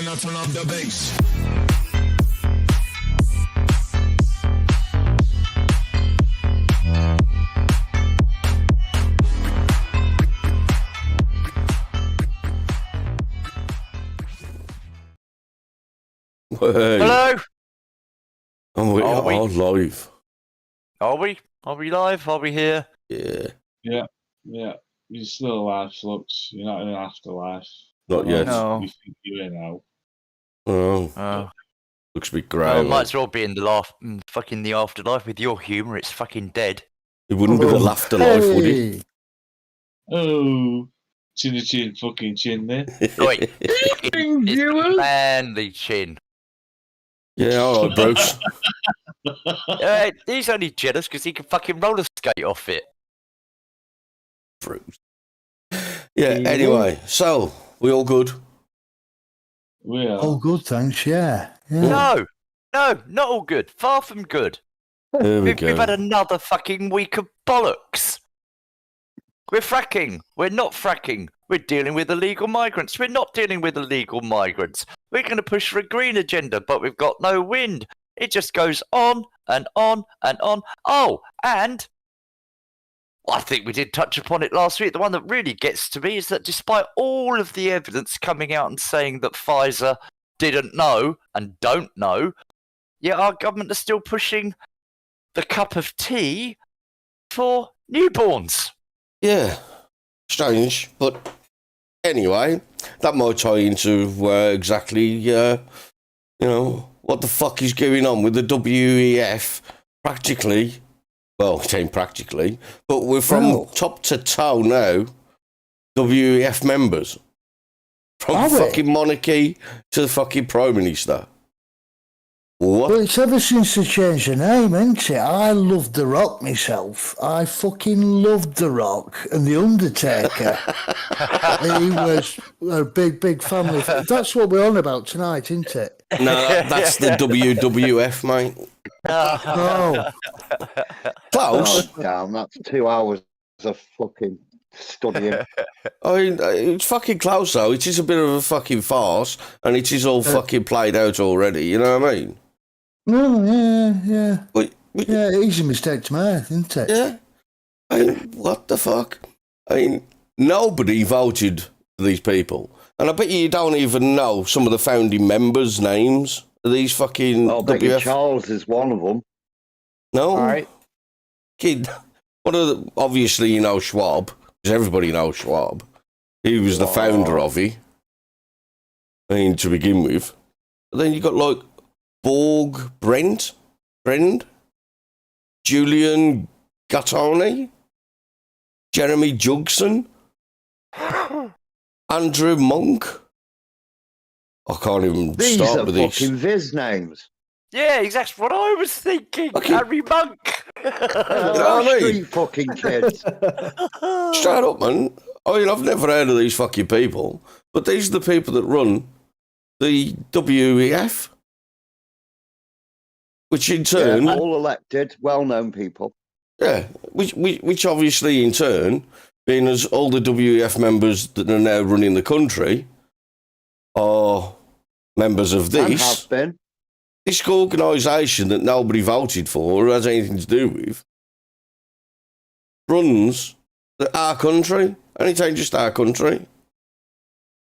I turn up the bass. Hey, Hello? are we Are live? Are we? Are we live? Are we here? Yeah, Yeah. You're still alive, Flux. You're not in an afterlife. not yet. No. You think you're in now. Oh, Oh, looks a bit grey. well, mate. might as well be in fucking the afterlife with your humour. It's fucking dead. It wouldn't be the laughter life, would it? Oh, chinny chin, fucking chin there. Wait, it's a manly chin. Yeah, all right, Bruce. He's only jealous because he can fucking roller skate off it. Bruce. Yeah. Anyway, so we all good? We are. Oh, good, thanks. Yeah. No, not all good. Far from good. There we We've had go. another fucking week of bollocks. We're fracking. We're not fracking. We're dealing with illegal migrants. We're not dealing with illegal migrants. We're going to push for a green agenda, but we've got no wind. It just goes on and on and on. Oh, and I think we did touch upon it last week. The one that really gets to me is that despite all of the evidence coming out and saying that Pfizer didn't know and don't know, yet our government is still pushing the cup of tea for newborns. Yeah, strange, but anyway, that might tie into exactly, what the fuck is going on with the WEF. Practically, well, it ain't practically, but we're from top to toe now, WEF members. From Are we? fucking monarchy to the fucking Prime Minister. What? Well, it's ever since they changed the name, isn't it? I loved The Rock myself. I fucking loved The Rock and The Undertaker. He was a big family. That's what we're on about tonight, isn't it? No, that's the WWF, mate. Oh, Close. Damn, that's 2 hours of fucking studying. I mean, it's fucking close, though. It is a bit of a fucking farce, and it is all fucking played out already, you know what I mean? no, yeah. We, Yeah, easy mistake to make, isn't it? yeah. I mean, what the fuck? I mean, nobody voted for these people. And I bet you don't even know some of the founding members' names of these fucking I'll bet you WF. Charles is one of them. No? All right. Kid, obviously you know Schwab, because everybody knows Schwab. He was the founder of it. I mean, to begin with. But then you got like Brent, Julian Gattoni, Jeremy Jugson, Andrew Monk. I can't even These start are with these. fucking Viz names. Yeah, exactly what I was thinking. Okay. Harry Monk. know what I mean? Street fucking kids. Straight up, man. I mean, I've never heard of these fucking people, but these are the people that run the WEF, which in turn, Yeah, all elected, well-known people. which obviously in turn, being as all the WEF members that are now running the country are members of And this have been. organisation that nobody voted for or has anything to do with, runs our country, and it ain't just our country.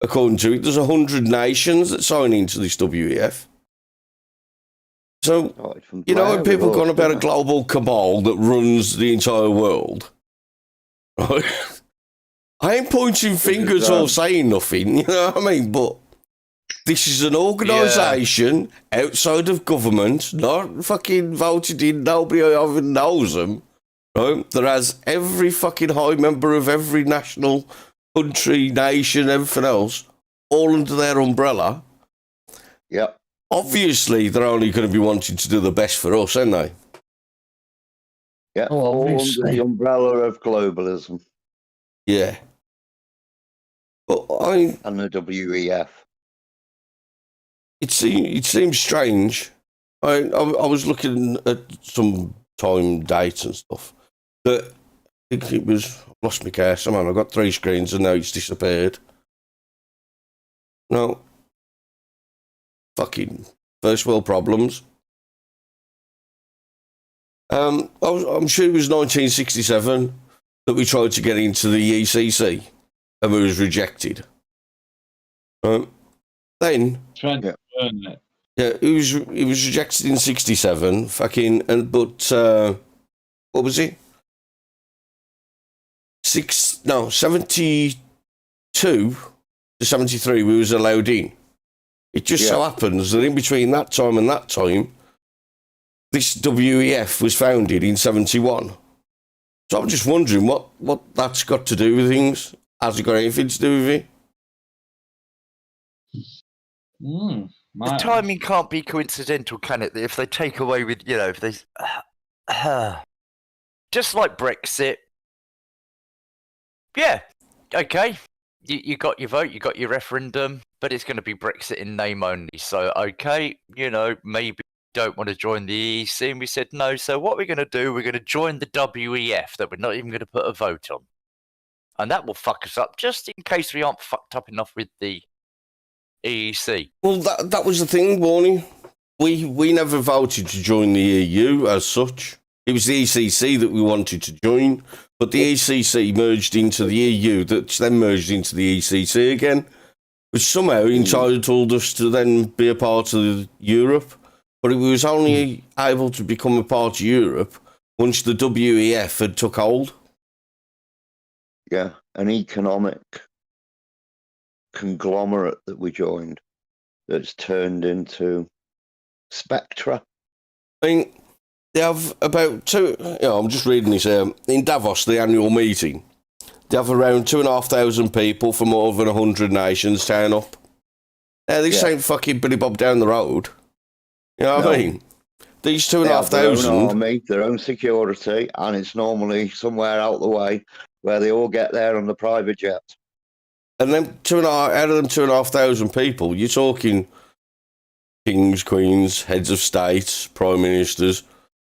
According to it, there's 100 nations that sign into this WEF. So, Started from you know, when Blair people with go on us, about a didn't they? global cabal that runs the entire world, right? I ain't pointing fingers or saying nothing, you know what I mean? But this is an organisation outside of government, not fucking voted in, nobody even knows them, right? That has every fucking high member of every national country, nation, everything else, all under their umbrella. Yep. Obviously, they're only going to be wanting to do the best for us, aren't they? Yeah. Oh, all under obviously. the umbrella of globalism Yeah. But and the WEF. it seems strange. I was looking at some time dates and stuff. That I think it was, I've lost my case, man. I've got 3 screens and now it's disappeared. No. fucking first world problems. I'm sure it was 1967 that we tried to get into the ECC and we was rejected. Then, Trying to earn it. yeah, it was rejected in 67. But what was it? 72 to 73 we was allowed in. It just so happens that in between that time and that time, this WEF was founded in 71. So I'm just wondering what that's got to do with things. Has it got anything to do with it? The timing can't be coincidental, can it? If they take away with, if they... just like Brexit. Yeah, okay. You got your vote, you got your referendum, but it's going to be Brexit in name only. So, okay, maybe you don't want to join the EEC. And we said no. So what we're going to do, we're going to join the WEF that we're not even going to put a vote on. And that will fuck us up just in case we aren't fucked up enough with the EEC. Well, that was the thing, Warnie. We never voted to join the EU as such. It was the ECC that we wanted to join, but the ECC merged into the EU, that's then merged into the ECC again, which somehow entitled us to then be a part of Europe. But it was only able to become a part of Europe once the WEF had took hold. Yeah, an economic conglomerate that we joined that's turned into Spectra. I mean, they have about I'm just reading this here. In Davos, the annual meeting, they have around 2,500 people from more than 100 nations turn up. Now, this ain't fucking Billy Bob down the road. You know what I mean? These 2,500... Their own army, their own security, and it's normally somewhere out the way where they all get there on the private jets. And then out of them 2,500 people, you're talking kings, queens, heads of states, prime ministers,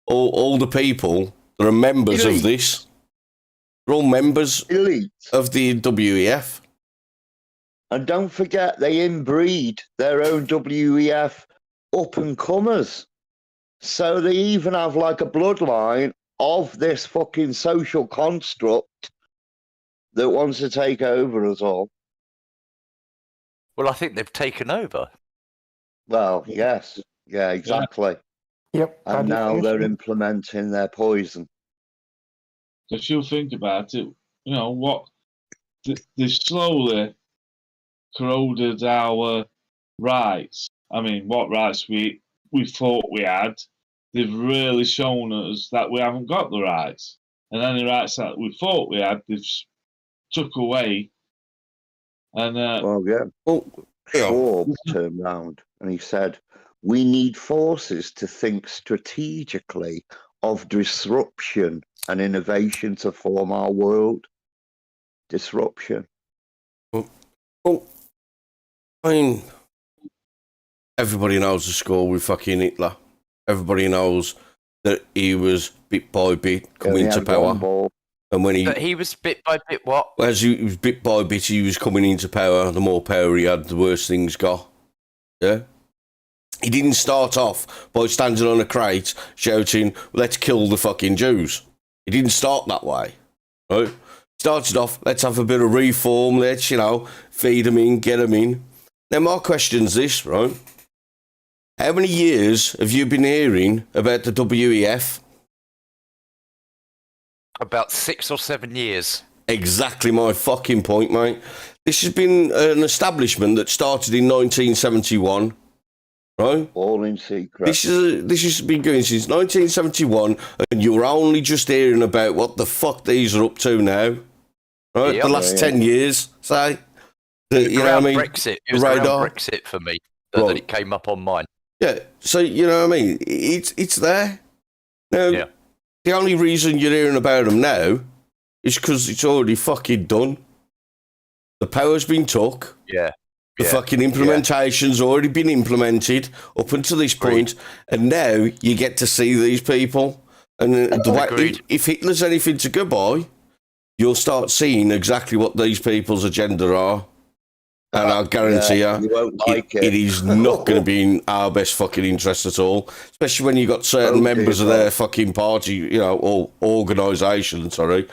all the people that are members of this. They're all members of the WEF. And don't forget, they inbreed their own WEF up-and-comers. So they even have like a bloodline of this fucking social construct that wants to take over us all. Well, I think they've taken over. Well, yes. Yeah, exactly. Yep. And now they're implementing their poison. If you think about it, what they slowly corroded our rights. I mean, what rights we thought we had, they've really shown us that we haven't got the rights. And any rights that we thought we had, they've took away. And Schwab turned round and he said, we need forces to think strategically of disruption and innovation to form our world. Disruption. Well, I mean, everybody knows the score with fucking Hitler. Everybody knows that he was bit by bit coming to power. And when he was bit by bit what? As he was bit by bit, he was coming into power. The more power he had, the worse things got. Yeah? He didn't start off by standing on a crate shouting, let's kill the fucking Jews. He didn't start that way, right? Started off, let's have a bit of reform, let's, feed them in, get them in. Now, my question's this, right? How many years have you been hearing about the WEF? About 6 or 7 years. Exactly my fucking point, mate. This has been an establishment that started in 1971, right? All in secret. This has been going since 1971, and you're only just hearing about what the fuck these are up to now, right? Yep. The last 10 years, say. You know what I mean? Brexit. It was around Brexit for me that it came up on mine. Yeah, so you know what I mean? It's there. Now, the only reason you're hearing about them now is because it's already fucking done. The power's been took. Yeah. The fucking implementation's already been implemented up until this point, and now you get to see these people. And if Hitler's anything to go by, you'll start seeing exactly what these people's agenda are. And I guarantee you won't like it is not going to be in our best fucking interest at all. Especially when you've got certain members of their fucking party, you know, or organisation, sorry,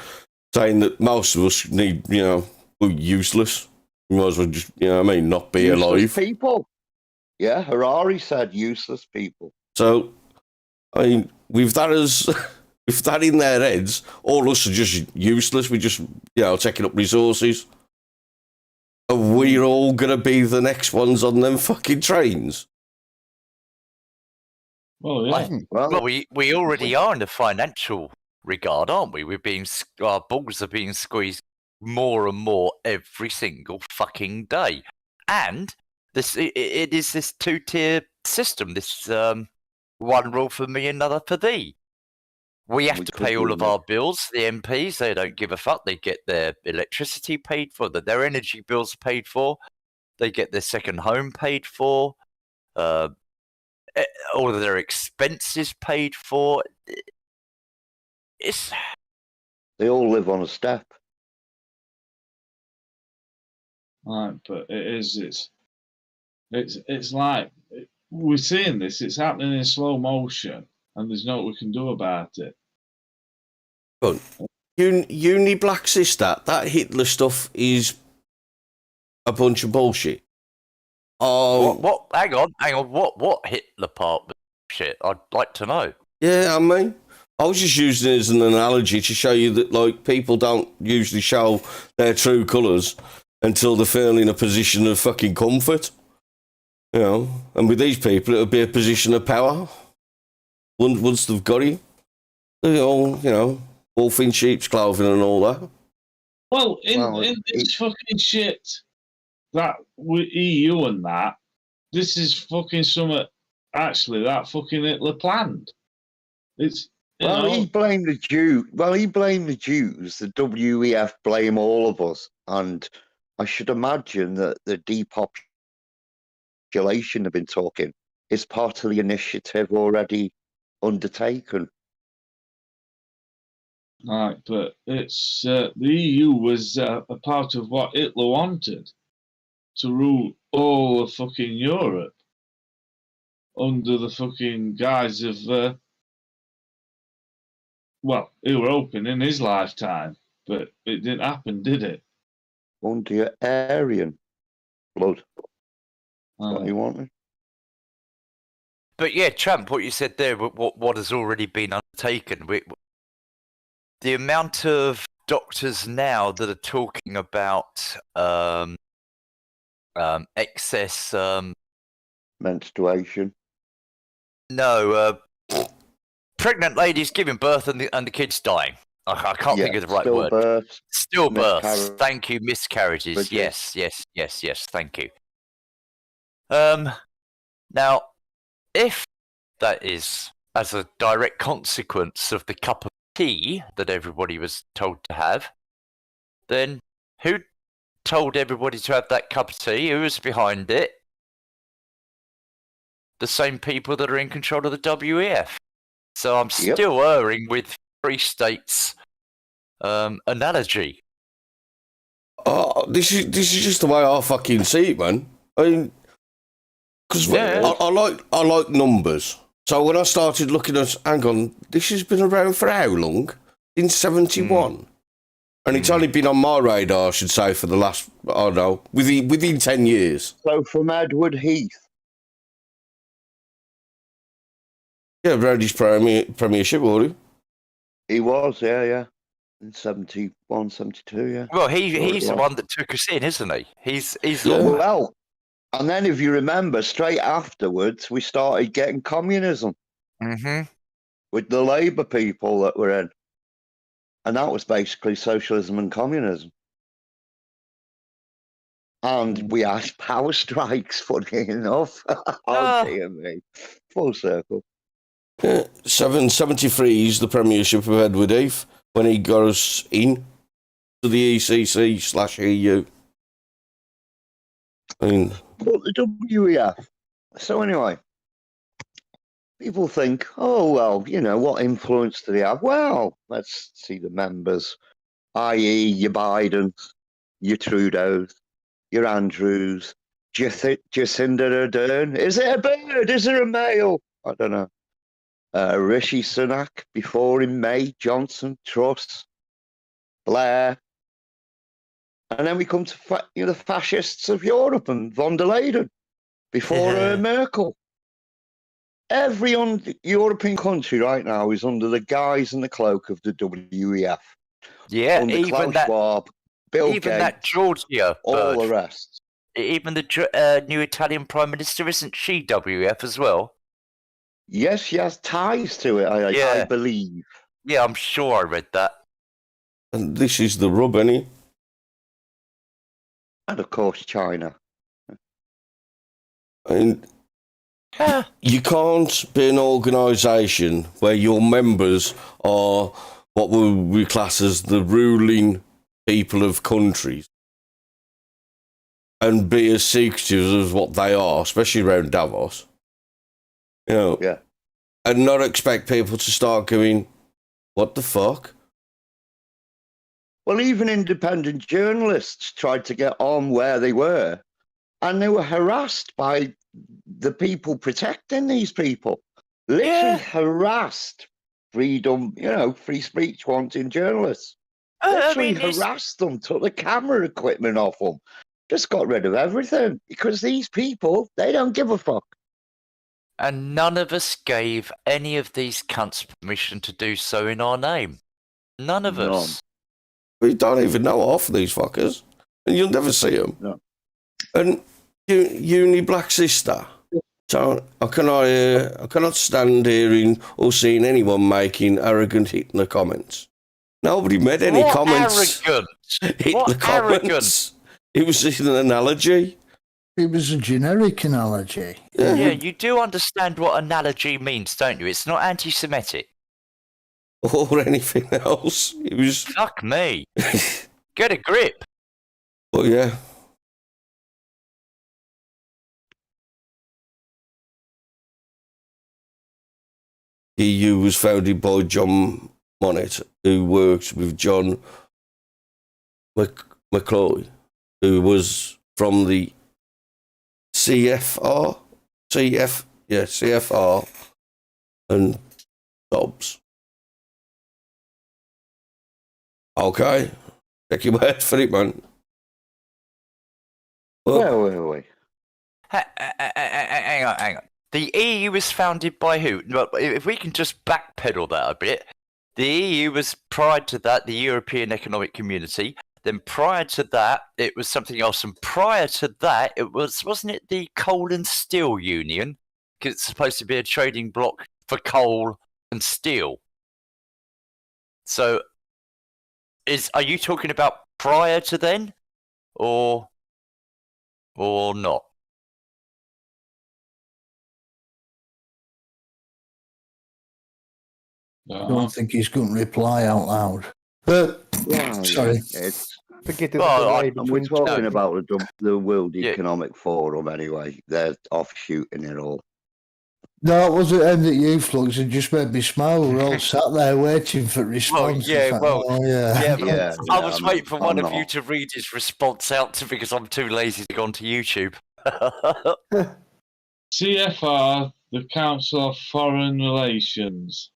saying that most of us need, you know, we're useless. We might as well just, you know what I mean, not be useless alive. people. Yeah, Harari said useless people. So, I mean, with that as... With that in their heads, all us are just useless. We're just, you know, taking up resources. And we're all going to be the next ones on them fucking trains. Well, yeah. Well, we already are in the financial regard, aren't we? Our balls are being squeezed more and more every single fucking day. And it is this two-tier system, this one rule for me, another for thee. We have to pay all of our bills. The MPs, they don't give a fuck. They get their electricity paid for, their energy bills paid for. They get their second home paid for. All of their expenses paid for. They all live on a step. Right, but it's like we're seeing this. It's happening in slow motion, and there's no what we can do about it. But Uni Black Sister, that Hitler stuff is a bunch of bullshit. Oh, what? Hang on. What Hitler part was shit? I'd like to know. Yeah, I mean, I was just using it as an analogy to show you that, like, people don't usually show their true colours until they're feeling in a position of fucking comfort. You know, and with these people, it'll be a position of power. Once they've got it, they're all, you know, wolf in sheep's clothing and all that. Well, in this fucking shit that with EU and that, this is fucking something actually that fucking Hitler planned. It's he blamed the Jew. Well, he blamed the Jews. The WEF blame all of us, and I should imagine that the depopulation have been talking is part of the initiative already undertaken. Right, but it's the EU was a part of what Hitler wanted to rule all of fucking Europe under the fucking guise of well, he were hoping in his lifetime, but it didn't happen, did it? Under your Aryan blood. What you wanted? But yeah, Trump, what you said there, what has already been undertaken, the amount of doctors now that are talking about excess menstruation. No, pregnant ladies giving birth and the kids dying. I can't think of the right word. Stillbirths. Thank you. Miscarriages. Yes. Thank you. Now, if that is as a direct consequence of the cup of tea that everybody was told to have, then who told everybody to have that cup of tea? Who was behind it? The same people that are in control of the WEF. So I'm still erring with Free States analogy. Oh, this is just the way I fucking see it, man. I mean, because I like numbers. So when I started looking at, hang on, this has been around for how long? Since 71. And it's only been on my radar, I should say, for the last, I don't know, within 10 years. So from Edward Heath. Yeah, around his premiership, wasn't he? He was, yeah. In 71, 72, yeah. Well, he's the one that took us in, isn't he? He's Well, and then if you remember, straight afterwards, we started getting communism. Mm-hmm. With the Labour people that were in. And that was basically socialism and communism. And we had power strikes, funny enough. Oh, dear me. Full circle. Yeah, 773 is the premiership of Edward Heath when he got us in to the ECC/EU. I mean, but the WEF. So anyway, people think, oh, well, you know, what influence do they have? Well, let's see the members, i.e. your Bidens, your Trudeaus, your Andrews, Jacinda Ardern. Is it a bird? Is it a male? I don't know. Rishi Sunak before in May, Johnson, Truss, Blair. And then we come to the fascists of Europe and von der Leyen before Merkel. Every European country right now is under the guise and the cloak of the WEF. Yeah, Under even Klaus that, Schwab, Bill even Gates, that Georgia all bird. the rest. Even the new Italian Prime Minister, isn't she WF as well? Yes, she has ties to it, I Yeah. believe. Yeah, I'm sure I read that. And this is the rub, any. And of course, China. And you can't be an organisation where your members are what we class as the ruling people of countries and be as secretive as what they are, especially around Davos. You know, Yeah. and not expect people to start going, what the fuck? Well, even independent journalists tried to get on where they were, and they were harassed by the people protecting these people. Literally harassed freedom, free speech wanting journalists. Literally harassed them, took the camera equipment off them, just got rid of everything because these people, they don't give a fuck. And none of us gave any of these cunts permission to do so in our name. None of us. We don't even know half of these fuckers, and you'll never see them. No. And uni black sister. So I cannot stand hearing or seeing anyone making arrogant Hitler comments. Nobody made any comments. Arrogant. Hitler comments. It was just an analogy. It was a generic analogy. Yeah, you do understand what analogy means, don't you? It's not anti-Semitic. Or anything else. It was. Fuck me. Get a grip. But yeah. EU was founded by John Monnet, who works with John McCloy, who was from the CFR, and Dobbs. Okay, check your word for it, man. Wait. Hang on. The EU was founded by who? Well, if we can just backpedal that a bit, the EU was prior to that the European Economic Community. Then prior to that, it was something else, and prior to that, wasn't it the Coal and Steel Union? Because it's supposed to be a trading bloc for coal and steel. So, are you talking about prior to then, or not? I don't think he's going to reply out loud. Sorry. Forget We're talking about the World Economic Forum anyway. They're offshooting it all. No, it wasn't aimed at you, Flux. It just made me smile. We're all sat there waiting for response. I was I'm waiting for one of not. you to read his response out to because I'm too lazy to go onto YouTube. CFR, the Council of Foreign Relations.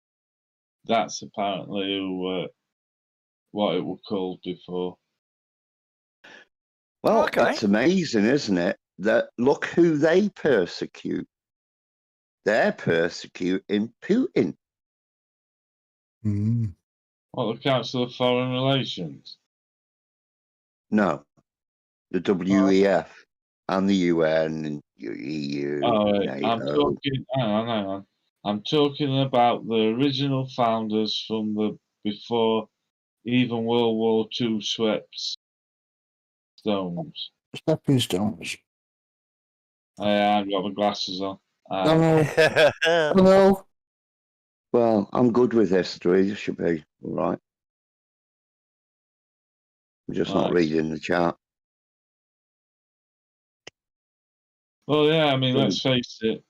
That's apparently what it was called before. Well, Okay. It's amazing, isn't it? That look who they persecute. They're persecuting Putin. Mm. What, the Council of Foreign Relations? No, the WEF and the UN and EU. I'm talking. Hang on. I'm talking about the original founders from the before even World War II swept stones. Stepping stones. I haven't got my glasses on. No. Well, I'm good with history. It should be all right. I'm just not Right. reading the chart. Well, yeah, I mean, let's face it.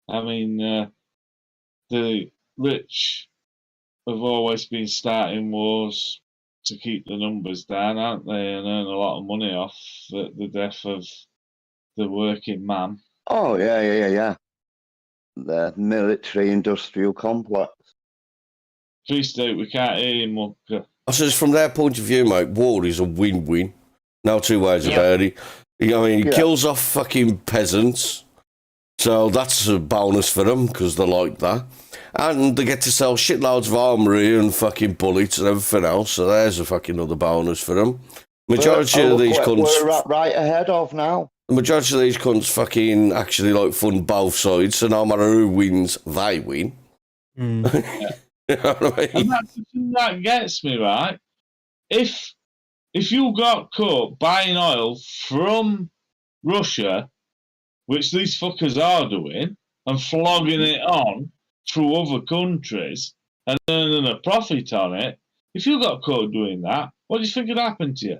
I mean, the rich have always been starting wars. to keep the numbers down, aren't they, and earn a lot of money off the death of the working man. Oh, yeah. The military-industrial complex. Free State, we can't hear you, Mucker. I says from their point of view, mate, war is a win-win. No two ways about it. I mean, it kills off fucking peasants, so that's a bonus for them because they like that. And they get to sell shitloads of armoury and fucking bullets and everything else, so there's a fucking other bonus for them. Majority of these cunts... We're right ahead of now. The majority of these cunts fucking actually like fund both sides, so no matter who wins, they win. You know what I mean? And that's the thing that gets me, right? If you got caught buying oil from Russia, which these fuckers are doing, and flogging it on through other countries and earning a profit on it, if you got caught doing that, what do you think would happen to you?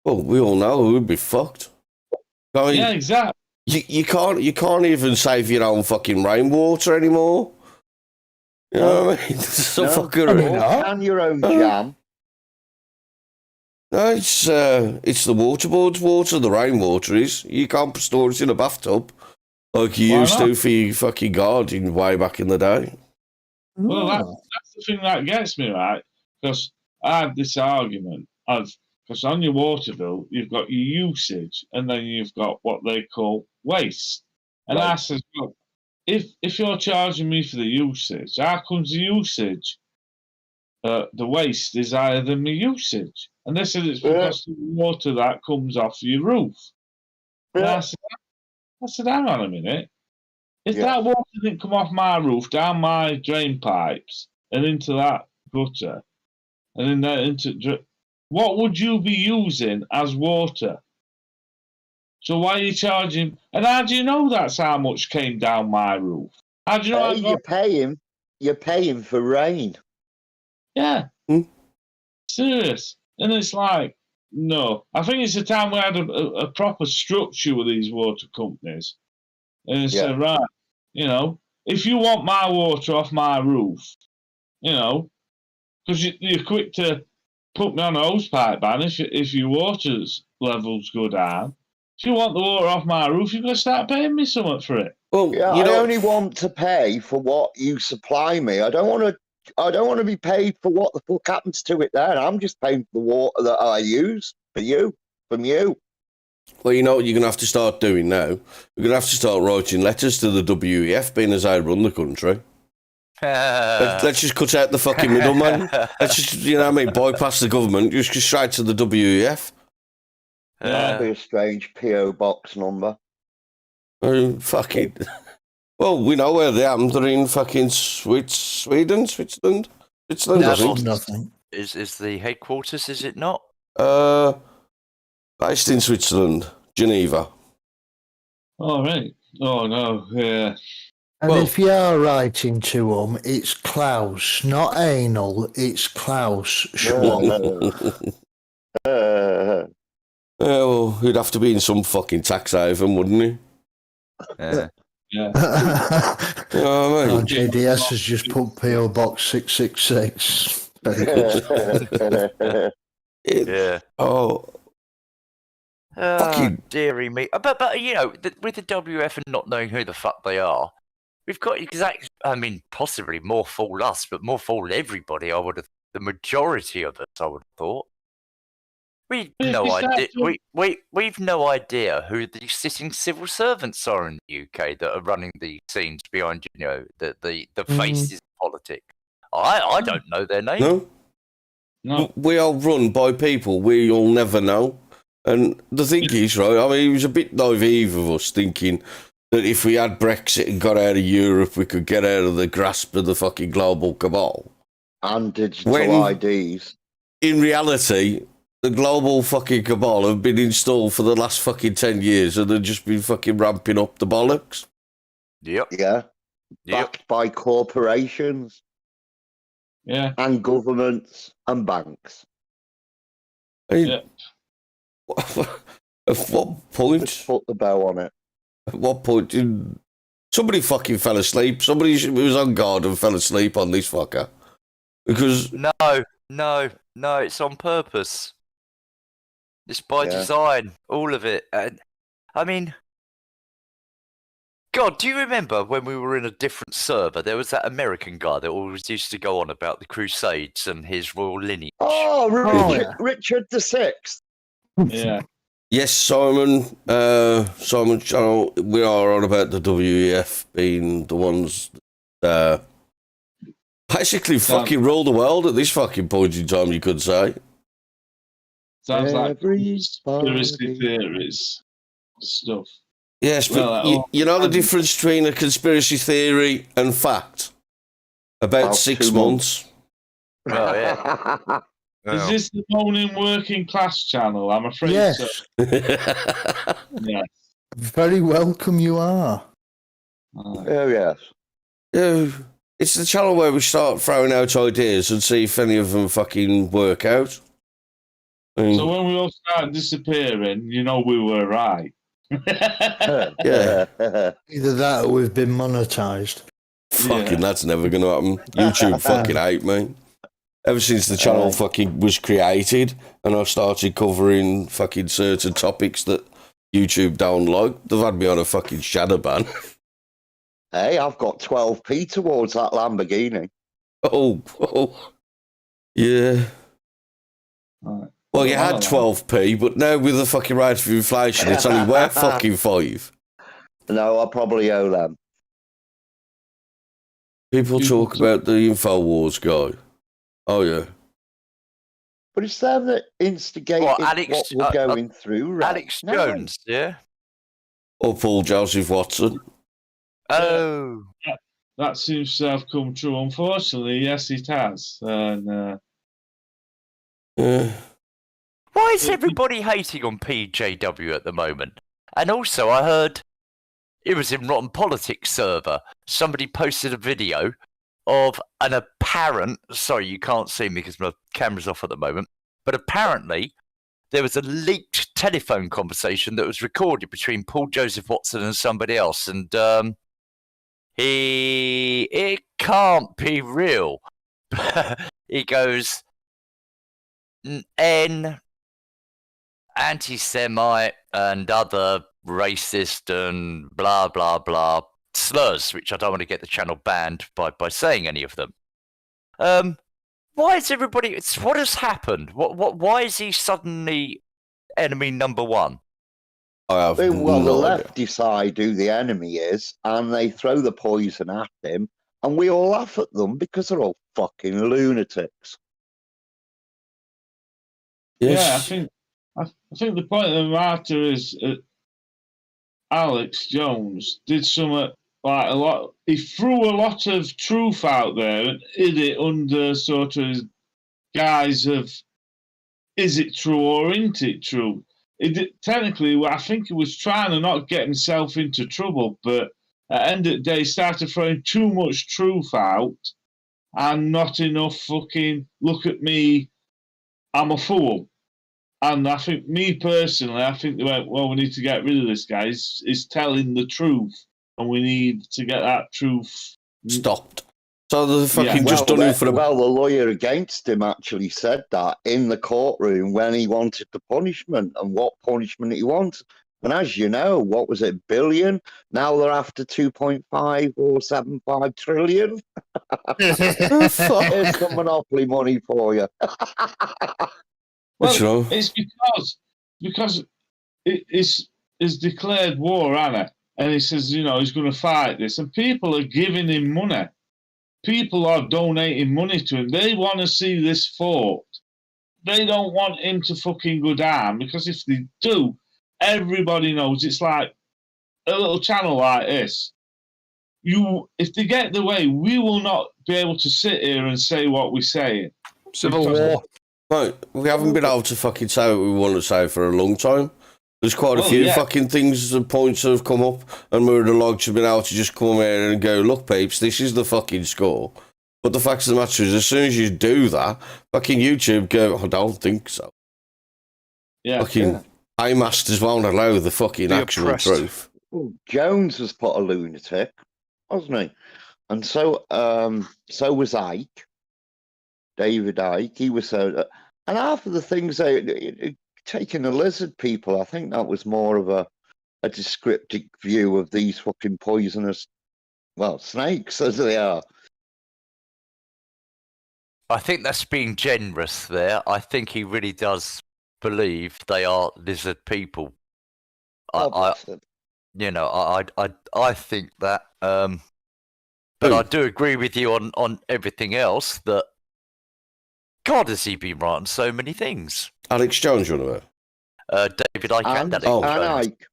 Well, we all know we'd be fucked. I mean, Yeah, exactly. you can't even save your own fucking rainwater anymore. You know what I mean? So fucker. And your own jam. No, it's the water board's water, the rainwater is. You can't store it in a bathtub like you Why used not? to for your fucking garden way back in the day. Well, that's the thing that gets me, right? Because I have this argument of, because on your water bill, you've got your usage and then you've got what they call waste. And I says, well, if you're charging me for the usage, how comes the usage, the waste is higher than my usage? And they said it's because of the water that comes off your roof. And I said, hang on a minute. If that water didn't come off my roof, down my drain pipes, and into that gutter, and then into what would you be using as water? So why are you charging? And how do you know that's how much came down my roof? How do you know? You're paying for rain. Yeah. Serious. And it's like, no. I think it's the time we had a proper structure with these water companies. And it's right, you know, if you want my water off my roof, you know, because you're quick to put me on a hose pipe ban if your water levels go down. If you want the water off my roof, you've got to start paying me something for it. Well, I only want to pay for what you supply me. I don't want to be paid for what the fuck happens to it there. I'm just paying for the water that I use from you. Well, you know what you're going to have to start doing now? You're going to have to start writing letters to the WEF, being as they run the country. Let's just cut out the fucking middleman. Let's just, you know what I mean, bypass the government, just go straight to the WEF. That'd be a strange P.O. box number. Fucking... Well, we know where they are. They're in fucking Switzerland, I think. Nothing. Is the headquarters, is it not? Based in Switzerland, Geneva. Oh, right. Oh, no, yeah. And Well- if you are writing to them, it's Klaus, not anal, it's Klaus Schwab. Well, he'd have to be in some fucking tax haven, wouldn't he? Yeah. You know what I mean? JDS has just put PO Box 666. Very good. Yeah. Oh, fucking- dearie me. But you know, with the WF and not knowing who the fuck they are, we've got possibly more fool us, but more fool everybody. The majority of us, I would have thought. We've no idea. We've no idea who the sitting civil servants are in the UK that are running the scenes behind, you know, the faces of politics. I don't know their name. No. We are run by people we'll never know. And the thing is, right, I mean, it was a bit naive of us thinking that if we had Brexit and got out of Europe, we could get out of the grasp of the fucking global cabal. And digital IDs. In reality, the global fucking cabal have been installed for the last fucking 10 years and they've just been fucking ramping up the bollocks. Yep. Yeah. Backed by corporations. Yeah. And governments and banks. I mean, Yeah. At what point? Just put the bow on it. At what point did somebody fucking fell asleep? Somebody was on guard and fell asleep on this fucker. Because No, No, it's on purpose. It's by Yeah. design, all of it. And I mean, God, do you remember when we were in a different server? There was that American guy that always used to go on about the Crusades and his royal lineage. Oh, yeah. Richard the Sixth. Yeah. Yes, Simon. Simon Channel. We are on about the WEF being the ones that basically fucking rule the world at this fucking point in time. You could say. Sounds like Everybody. conspiracy theories stuff. Yes, but Well, you know the difference between a conspiracy theory and fact. About 6 2 months. Oh, yeah. Is this the moaning working class channel? I'm afraid so. Yes. Yeah. Very welcome you are. Oh, yes. Yeah, it's the channel where we start throwing out ideas and see if any of them fucking work out. I mean, So when we all start disappearing, you know we were right. Yeah. Either that or we've been monetized. fucking, that's never going to happen. YouTube fucking hate me. Ever since the channel fucking was created and I started covering fucking certain topics that YouTube don't like, they've had me on a fucking shadow ban. Hey, I've got 12p towards that Lamborghini. Oh, yeah. Right. Well, you had 12p, but now with the fucking rate of inflation, it's only worth fucking 5. No, I probably owe them. People talk about the InfoWars guy. Oh, yeah. But it's them that instigated What, Alex- what we're going through, right? Alex now. Jones, yeah? Or Paul Joseph Watson. Oh. That seems to have come true. Unfortunately, yes, it has. And Yeah. Why is everybody hating on PJW at the moment? And also, I heard it was in Rotten Politics server. Somebody posted a video of an apparent. Sorry, you can't see me because my camera's off at the moment. But apparently, there was a leaked telephone conversation that was recorded between Paul Joseph Watson and somebody else, and it can't be real. He goes, N, anti-Semite and other racist and blah, blah, blah slurs, which I don't want to get the channel banned by saying any of them. Why is everybody... what has happened? Why is he suddenly enemy number one? I have Well, the no left idea. decide who the enemy is, and they throw the poison at him, and we all laugh at them because they're all fucking lunatics. Yes. yeah, I think the point of the matter is Alex Jones did something like a lot. He threw a lot of truth out there and hid it under sort of guise of, is it true or isn't it true? Technically, I think he was trying to not get himself into trouble, but at the end of the day, he started throwing too much truth out and not enough fucking, look at me, I'm a fool. And I think, me personally, I think they went, well, we need to get rid of this guy. He's telling the truth, and we need to get that truth Stopped. So they're fucking Yeah, just done him for a... Well, the lawyer against him actually said that in the courtroom when he wanted the punishment and what punishment he wants. And as you know, what was it, billion? Now they're after 2.5 or 7.5 trillion. Here's the monopoly money for you. Well, You know? it's because it's declared war, Anna, and he says, you know, he's going to fight this, and people are giving him money. People are donating money to him. They want to see this fought. They don't want him to fucking go down, because if they do, everybody knows. It's like a little channel like this. If they get the way, we will not be able to sit here and say what we're saying. Civil War. Right, we haven't been able to fucking say what we want to say for a long time. There's quite a few fucking things and points that have come up, and we're the logs have been able to just come here and go, look, peeps, this is the fucking score. But the fact of the matter is, as soon as you do that, fucking YouTube go, I don't think so. Yeah. Fucking A-masters won't allow the fucking actual truth. Well, Jones was put a lunatic, wasn't he? And so was Ike. David Icke, he was so, and half of the things taking the lizard people, I think that was more of a descriptive view of these fucking poisonous, well, snakes as they are. I think that's being generous there. I think he really does believe they are lizard people. God I bless them. you know, I think that. But I do agree with you on everything else. That God, has he been right on so many things? Alex Jones, you're on about? David Icke and Alex And Jones. Ike,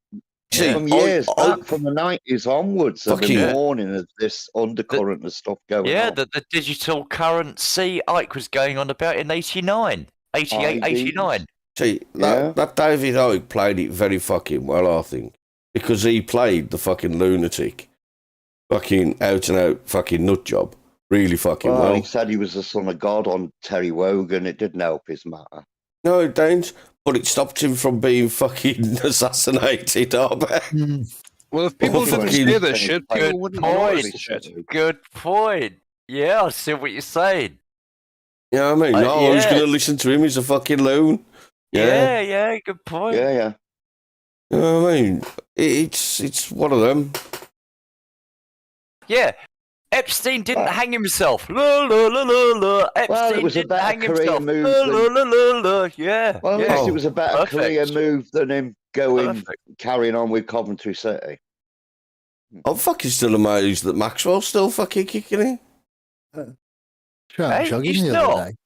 See, from years I- back, from the 90s onwards, have Fucking- been warning of this undercurrent of stuff going Yeah, on. the digital currency Ike was going on about in 89, 88, IDs. 89. See, Yeah. that David Icke played it very fucking well, I think. Because he played the fucking lunatic. Fucking out and out fucking nut job. Really fucking Well, well. he said he was the son of God on Terry Wogan. It didn't help his matter. No, it don't. But it stopped him from being fucking assassinated, I bet. Well, if people didn't fucking- say this shit, Good people wouldn't point. notice the shit. Good point. Yeah, I see what you're saying. You know what I mean? No, I was yeah. going to listen to him. He's a fucking loon. Yeah, good point. Yeah, yeah. You know what I mean? It's one of them. Yeah. Epstein didn't hang himself. La, la, la, la, la. Epstein it was a didn't better hang career himself. move La, than- la, la, la, la. Yeah. Well, at yeah. least it was a better perfect. career move than him going, Perfect. carrying on with Coventry City. I'm fucking still amazed that Maxwell's still fucking kicking in. Trying Hey, jogging he's the not. other day.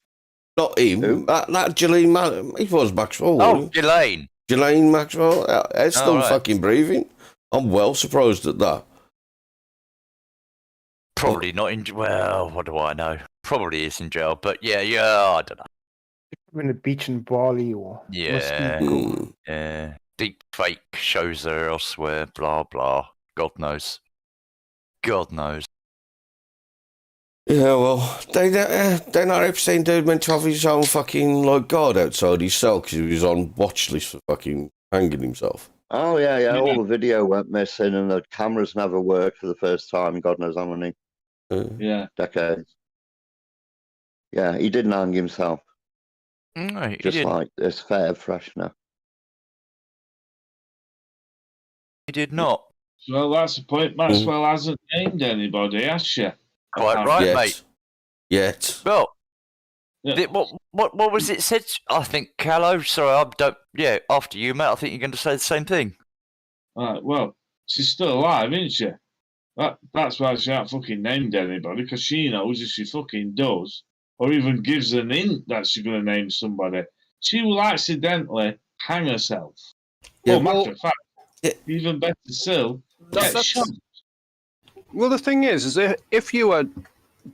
Not him. Who? That Ghislaine, he was Maxwell. Oh, wasn't he? Ghislaine. Ghislaine Maxwell, they're still right. fucking breathing. I'm well surprised at that. Probably not in. Well, what do I know? Probably is in jail, but yeah, I don't know. in the beach in Bali or Yeah. Mm. Yeah. Deep fake shows her elsewhere. Blah blah. God knows. God knows. Yeah, well, they're not Epstein dude meant to have his own fucking like guard outside his cell because he was on watch list for fucking hanging himself. Oh, yeah. All the video went missing and the cameras never worked for the first time in God knows how many Yeah. decades. Yeah, he didn't hang himself. No, he Just didn't. like this fair freshener. He did not. Well, that's the point. Maxwell hasn't named anybody, has she? Quite right, Yet. mate. Yet. Well, Yeah. what was it said? I think Callow. Sorry, I don't. Yeah, after you, mate. I think you're going to say the same thing. Right, well, she's still alive, isn't she? That's why she hasn't fucking named anybody, because she knows if she fucking does, or even gives an hint that she's going to name somebody, she will accidentally hang herself. Yeah, Well, matter well- of fact, Yeah. even better still, get That's- shot. Well, the thing is if you had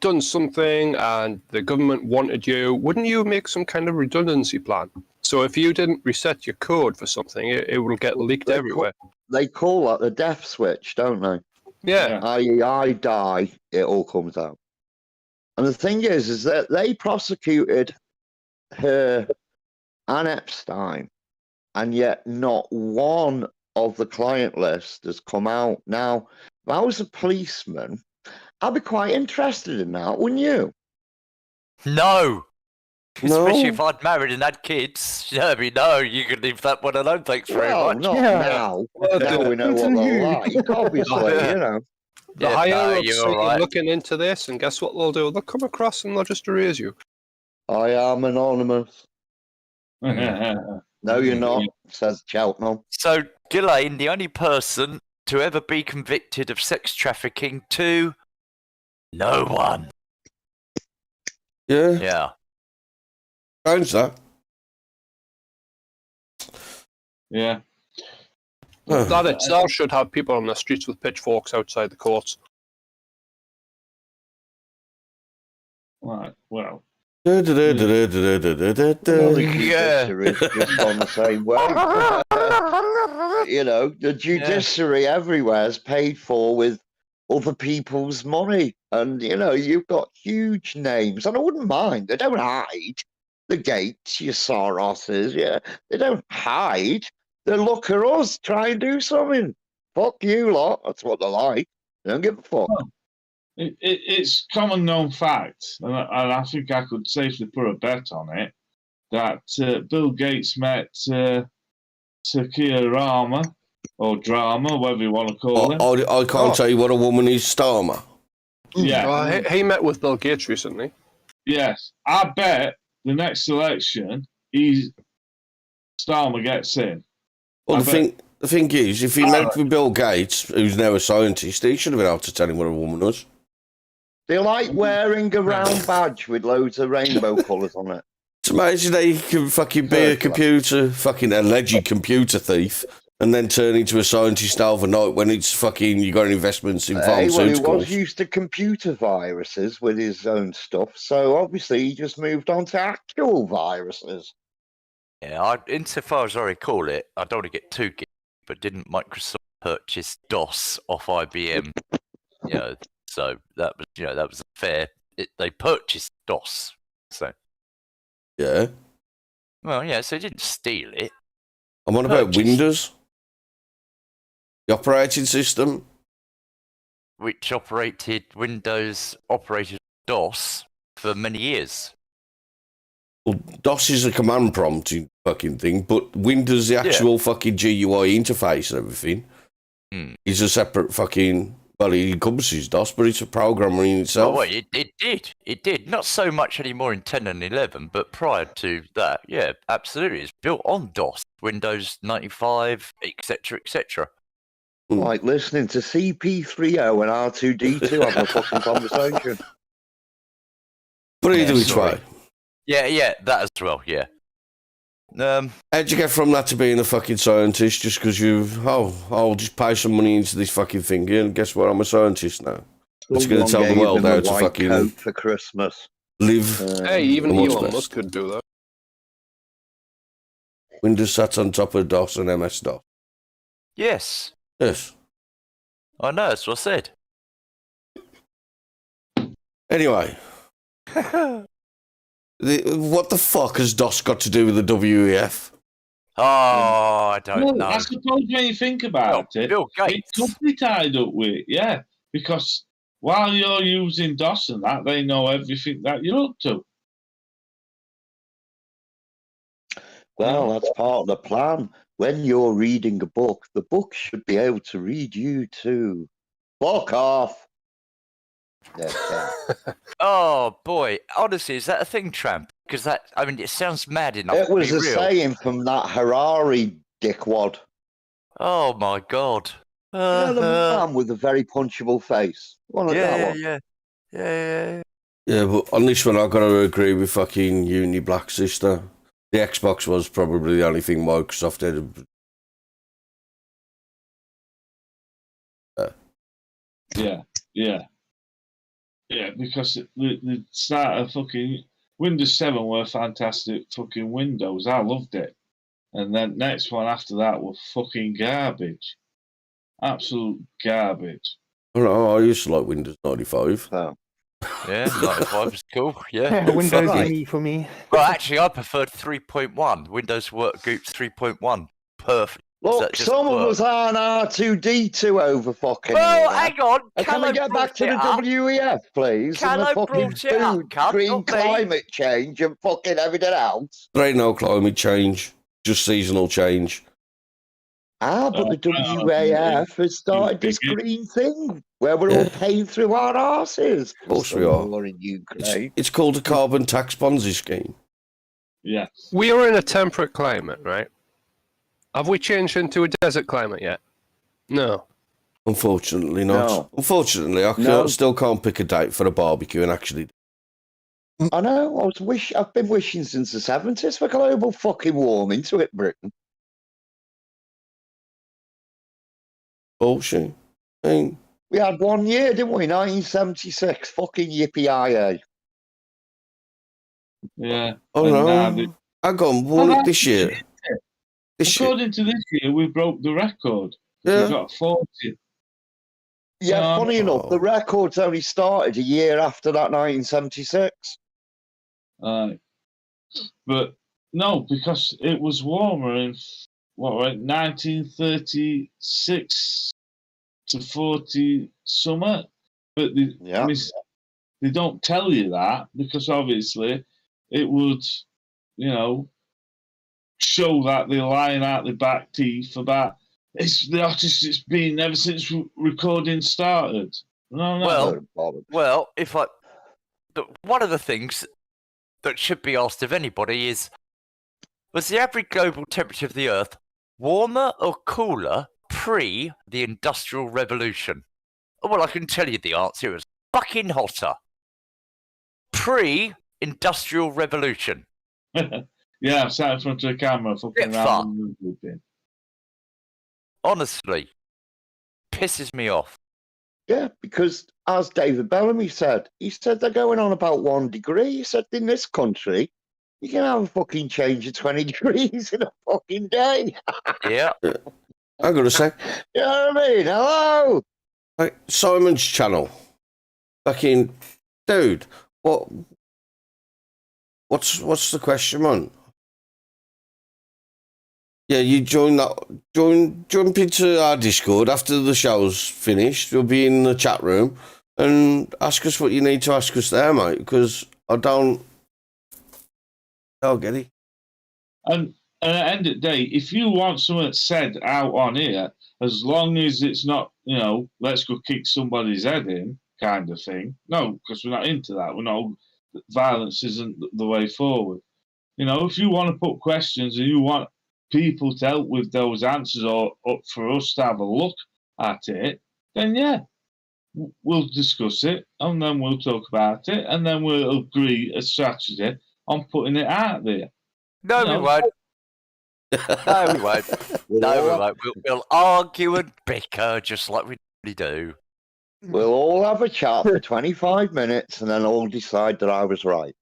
done something and the government wanted you, wouldn't you make some kind of redundancy plan? So if you didn't reset your code for something, it will get leaked They everywhere. They call that the death switch, don't they? Yeah. I.e., I die, it all comes out. And the thing is that they prosecuted her and Epstein, and yet not one of the client list has come out. Now, if I was a policeman, I'd be quite interested in that, wouldn't you? No. No. Especially if I'd married and had kids. No, you can leave that one alone. Thanks very Well, much. not Yeah. now. Well, Now we know what they're like, obviously, Yeah. you know. The Yeah, higher no, ups you're are all right. looking into this, and guess what they'll do? They'll come across and they'll just erase you. I am anonymous. Mm. No, you're not, says Cheltenham. So, Ghislaine, the only person to ever be convicted of sex trafficking to no one. Yeah. Yeah. Sounds that. Yeah. That itself should have people on the streets with pitchforks outside the courts. Right. Well. Well, the Yeah. judiciary is just on the same way. You know, the judiciary everywhere is paid for with other people's money. And, you know, you've got huge names. And I wouldn't mind. They don't hide. The Gates, your Soroses, yeah. They don't hide. They look at us, try and do something. Fuck you lot. That's what they're like. They don't give a fuck. It's common known fact, and I think I could safely put a bet on it, that Bill Gates met Sakia Rama, or Drama, whatever you want to call him. I can't tell you what a woman is, Starmer. Yeah. Well, he met with Bill Gates recently. Yes. I bet the next election, Starmer gets in. Well, the thing is, if he met with Bill Gates, who's now a scientist, he should have been able to tell him what a woman was. They like wearing a round badge with loads of rainbow colours on it. It's amazing that he can fucking be a alleged computer thief, and then turn into a scientist overnight when it's fucking, you got investments in pharmaceuticals. Well, he was used to computer viruses with his own stuff, so obviously he just moved on to actual viruses. Yeah, insofar as I recall it, I don't want to get too geeky, but didn't Microsoft purchase DOS off IBM? So that was fair. They purchased DOS, so Yeah. well, yeah. So they didn't steal it. I'm on about Windows, the operating system, Which Windows operated DOS for many years. Well, DOS is a command prompting fucking thing, but Windows, the actual fucking GUI interface and everything, is a separate fucking. Well, it encompasses DOS, but it's a programmer in itself. Oh, wait, it did. Not so much anymore in 10 and 11, but prior to that, yeah, absolutely. It's built on DOS, Windows 95, etc., etc. Like listening to CP30 and R2D2 having a fucking conversation. But either which way. Yeah, that as well, yeah. How'd you get from that to being a fucking scientist just because I'll just pay some money into this fucking thing and guess what, I'm a scientist now. It's going to tell the world how to fucking coat for Christmas. Live. Hey, even what's Elon best. Musk could do that. Windows sat on top of DOS and MS-DOS. Yes. Yes. I know, that's what I said. Anyway. What the fuck has DOS got to do with the WEF? Oh, I don't know. I suppose when you think about it, Bill Gates. it could be tied up with, yeah, because while you're using DOS and that, they know everything that you're up to. Well, that's part of the plan. When you're reading a book, the book should be able to read you too. Fuck off. Yeah. Oh boy, honestly, is that a thing, Tramp? Because it sounds mad enough. It was to a be real. saying from that Harari dickwad. Oh my god. You know the man with the very punchable face. One of that one. Yeah. Yeah, but on this one, I've got to agree with fucking Uni Black Sister. The Xbox was probably the only thing Microsoft did. Yeah, because the start of fucking Windows 7 were fantastic fucking Windows. I loved it. And then next one after that was fucking garbage. Absolute garbage. I don't know, I used to like Windows 95. Oh. Yeah, 95 is cool. Yeah. Yeah, Windows Right. ME for me. Well, actually, I preferred 3.1. Windows Workgroups 3.1. Perfect. Look, some of us are on R2D2 over fucking. Well, here. hang on. Can we get back to the WEF, please? Can and the I fucking brought it up, food, cunt, green not me. climate change and fucking everything else. There ain't no climate change, just seasonal change. But the WEF has started this green thing where we're all paying through our arses. Of course we are. War in Ukraine. It's called a carbon tax Ponzi scheme. Yeah. We are in a temperate climate, right? Have we changed into a desert climate yet? No. Unfortunately not. No. Unfortunately, I still can't pick a date for a barbecue and actually. I know. I've been wishing since the 70s for global fucking warming to hit Britain. Bullshit. I mean, We had 1 year, didn't we? 1976. Fucking yippee-yi-yi. Yeah. I don't know. I got this year. According to this year, we broke the record. Yeah. We got 40. Yeah, funny enough, the record's only started a year after that 1976. But no, because it was warmer in 1936 to 40 summer. But they don't tell you that because obviously it would, show that they're lying out their back teeth about it's the hottest it's been ever since recording started. No. Well, one of the things that should be asked of anybody is, was the average global temperature of the Earth warmer or cooler pre the Industrial Revolution? Well, I can tell you the answer. It was fucking hotter. Pre-Industrial Revolution. Yeah, I've sat in front of a camera fucking around. Honestly, pisses me off. Yeah, because as David Bellamy said, he said they're going on about 1 degree. He said in this country, you can have a fucking change of 20 degrees in a fucking day. Yeah. I gotta say. You know what I mean? Hello? Like Simon's channel. Fucking dude, what's the question, man? Yeah, you jump into our Discord after the show's finished. We'll be in the chat room and ask us what you need to ask us there, mate, because I don't get it. And at the end of the day, if you want something said out on here, as long as it's not, let's go kick somebody's head in kind of thing. No, because we're not into that. We're not. Violence isn't the way forward. If you want to put questions and you want people to help with those answers or for us to have a look at it, then yeah, we'll discuss it and then we'll talk about it and then we'll agree a strategy on putting it out there. No, we won't. No, we won't. No, we won't. We'll argue and bicker just like we really do. We'll all have a chat for 25 minutes and then all decide that I was right.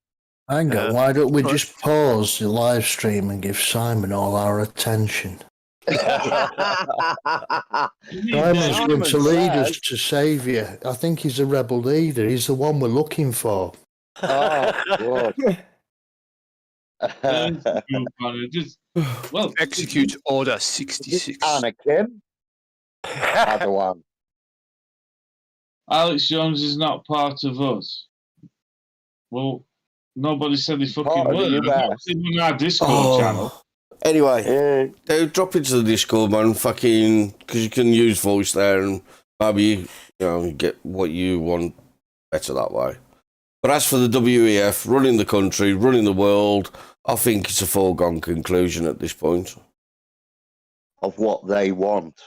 Hang on, why don't we just pause the live stream and give Simon all our attention? Simon's going to lead us to Saviour. I think he's a rebel leader. He's the one we're looking for. Oh, God. Execute Order 66. Anakin. Padawan. Alex Jones is not part of us. Well, nobody said he fucking Part of the was. US. In our Discord channel. Anyway, drop into the Discord, man, fucking, because you can use voice there and maybe, get what you want better that way. But as for the WEF, running the country, running the world, I think it's a foregone conclusion at this point. Of what they want.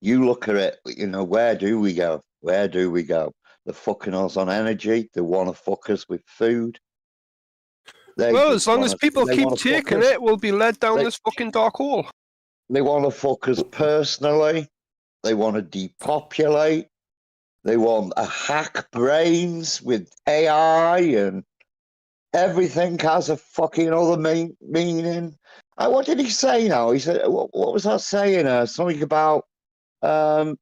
You look at it, where do we go? Where do we go? They're fucking us on energy. They want to fuck us with food. As long as people keep taking it, we'll be led down this fucking dark hole. They want to fuck us personally. They want to depopulate. They want to hack brains with AI and everything has a fucking other meaning. What did he say now? He said, what was that saying? Something about the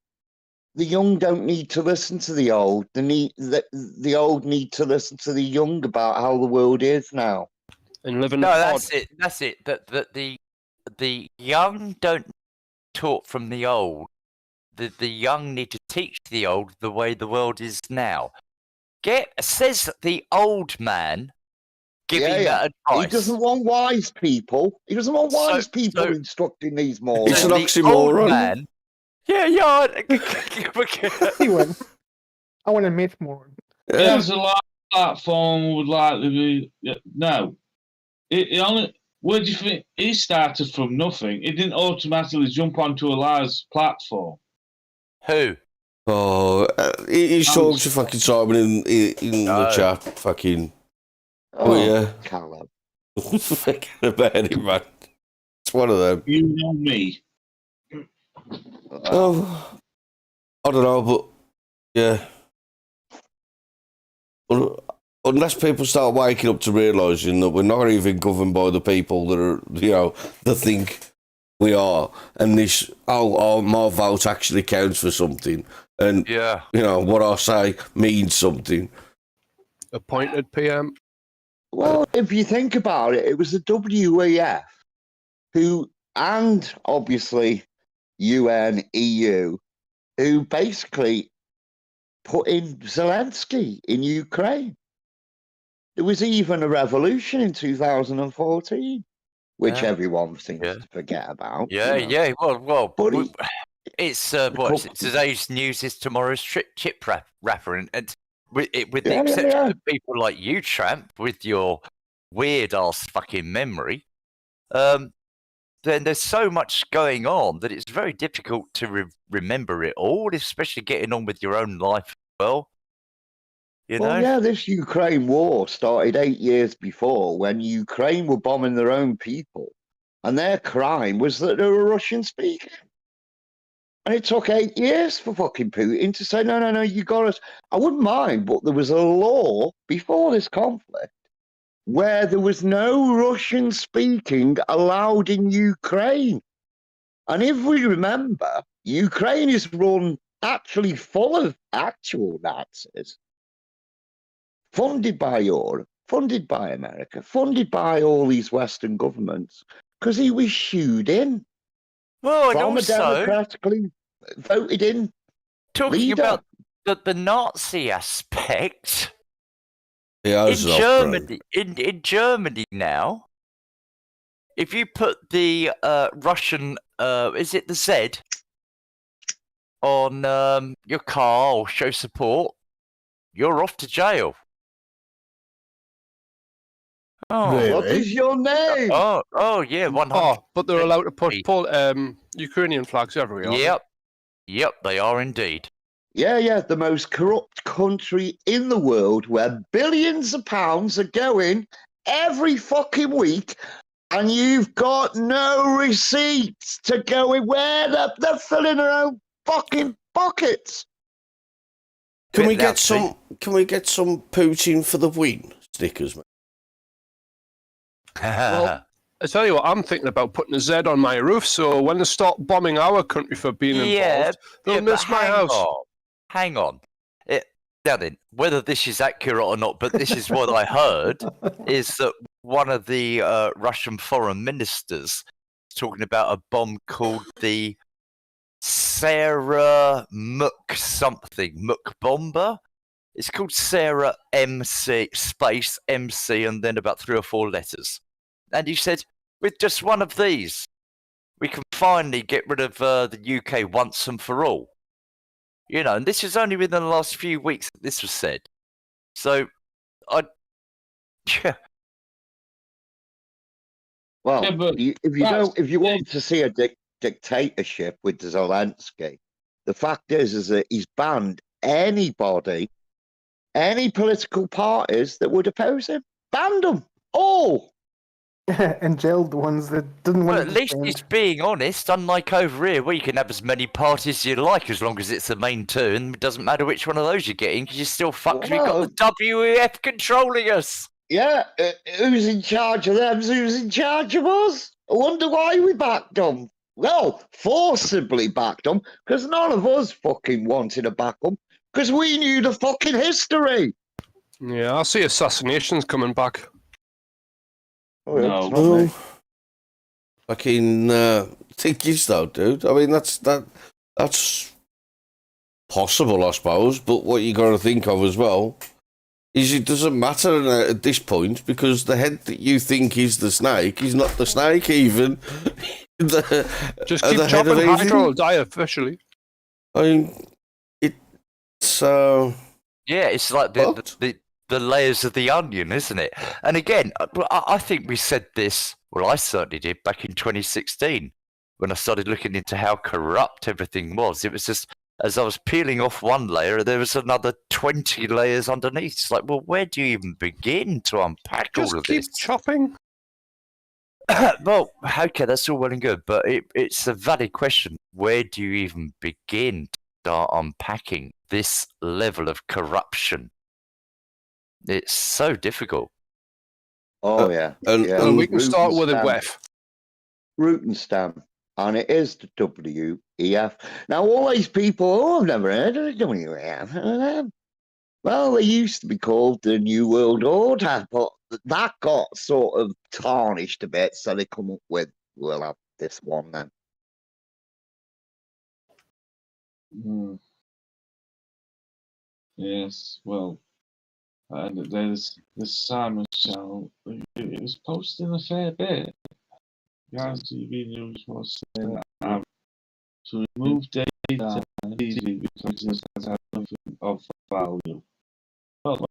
young don't need to listen to the old. The old need to listen to the young about how the world is now. And live in that's it. That's it. That the young don't taught from the old. The young need to teach the old the way the world is now. Says the old man giving that advice. He doesn't want wise people. He doesn't want wise people instructing these morons. It's an oxymoron. Man, Anyway, I want to admit more. There's a lot of platform would like to be. No. It only. Where do you think he started from nothing? He didn't automatically jump onto a large platform. Who? Oh, he's talking to fucking Simon in the chat. Fucking. Yeah. Callum. Fucking about it, man. It's one of them. You know me. Oh, I don't know, but yeah. Unless people start waking up to realising that we're not even governed by the people that are, that think we are, and this, my vote actually counts for something, and what I say means something. Appointed PM. Well, if you think about it, it was the WEF who, and obviously UN, EU, who basically put in Zelensky in Ukraine. There was even a revolution in 2014, which Yeah. everyone seems Yeah. to forget about. Yeah, you know. yeah. Well, But he, it's a what is it? couple- Today's news is tomorrow's chip rapper, and with the Yeah, exception yeah. of people like you, Tramp, with your weird ass fucking memory, then there's so much going on that it's very difficult to remember it all, especially getting on with your own life as well. You Well, know? yeah, this Ukraine war started 8 years before when Ukraine were bombing their own people, and their crime was that they were Russian speaking. And it took 8 years for fucking Putin to say, no, you got us. I wouldn't mind, but there was a law before this conflict where there was no Russian speaking allowed in Ukraine. And if we remember, Ukraine is run actually full of actual Nazis, funded by Europe, funded by America, funded by all these Western governments, because he was shooed in Well, and from a also democratically voted in talking leader. about the Nazi aspect. Yeah, In Germany, in Germany now, if you put the Russian, is it the Z, on your car or show support, you're off to jail. Oh, Really? What is your name? oh yeah, 100. Oh, but they're allowed to put Ukrainian flags everywhere. Yep, they are indeed. Yeah, the most corrupt country in the world where billions of pounds are going every fucking week and you've got no receipts to go in where they're filling their own fucking pockets. Can we Bit get some? Can we get some Putin for the win stickers, mate? Well, I tell you what, I'm thinking about putting a Z on my roof, so when they start bombing our country for being involved, they'll but miss my house. Hang on. Now then, whether this is accurate or not, but this is what I heard, is that one of the Russian foreign ministers is talking about a bomb called the Sarah Muk something, Muk bomber. It's called Sarah MC space MC and then about 3 or 4 letters. And he said, with just one of these, we can finally get rid of the UK once and for all. You know, and this is only within the last few weeks that this was said. So, yeah. Well, Yeah, but if you want to see a dictatorship with Zelensky, the fact is that he's banned anybody, any political parties that would oppose him. Banned them all. And jailed the ones that didn't want Well, to at least defend. he's being honest, unlike over here, where you can have as many parties as you like as long as it's the main two, and it doesn't matter which one of those you're getting because you're still fucked. We've got the WEF controlling us. Yeah, who's in charge of them? Who's in charge of us? I wonder why we backed them. Well, forcibly backed them, because none of us fucking wanted to back them, because we knew the fucking history. Yeah, I see assassinations coming back. Oh, yeah, No. it's not me. Fucking think you though, dude. I mean, that's possible, I suppose. But what you got to think of as well is it doesn't matter at this point because the head that you think is the snake is not the snake even. Just keep chopping Hydra will die officially. I mean, it's Yeah, it's like the layers of the onion, isn't it? And again, I think we said this. Well, I certainly did back in 2016 when I started looking into how corrupt everything was. It was just as I was peeling off one layer, there was another 20 layers underneath. It's like, well, where do you even begin to unpack Just all of keep this? chopping. Well, okay, that's all well and good, but it's a valid question. Where do you even begin to start unpacking this level of corruption? It's so difficult. Oh, yeah. and- yeah. Well, we can start with a Root and WEF. stem. Root and stem. And it is the WEF. Now, all these people, I've never heard of the WEF. Well, they used to be called the New World Order, but that got sort of tarnished a bit, so they come up with, we'll have this one then. Hmm. Yes, well, and there's the Simon channel. It was posting a fair bit. Guys, TV News was saying that to remove data and TV because it has nothing of value. Well,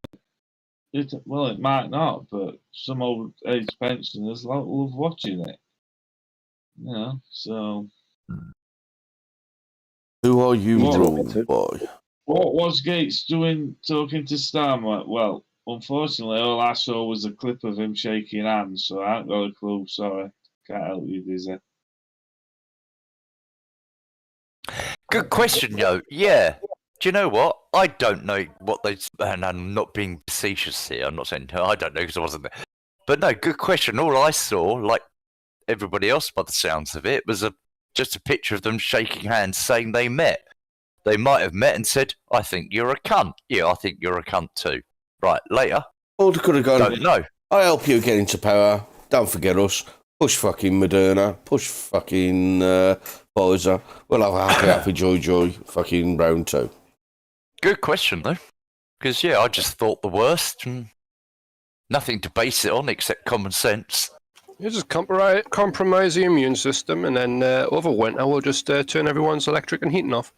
it might not, but some old age pensioners love watching it. You know, so. Who are you What- ruled by? What was Gates doing talking to Starmer? Well, unfortunately, all I saw was a clip of him shaking hands, so I haven't got a clue. Sorry. Can't help you, Dizzy. Good question, yo. Yeah. Do you know what? I don't know what they. And I'm not being facetious here. I'm not saying I don't know because I wasn't there. But no, good question. All I saw, like everybody else by the sounds of it, was just a picture of them shaking hands saying they met. They might have met and said, I think you're a cunt. Yeah, I think you're a cunt too. Right, later. Or they could have gone, Don't know. I help you get into power. Don't forget us. Push fucking Moderna. Push fucking Pfizer. We'll have a happy, joy, fucking round two. Good question, though. Because, yeah, I just thought the worst. And nothing to base it on except common sense. You just compromise the immune system, and then over winter we'll just turn everyone's electric and heating off.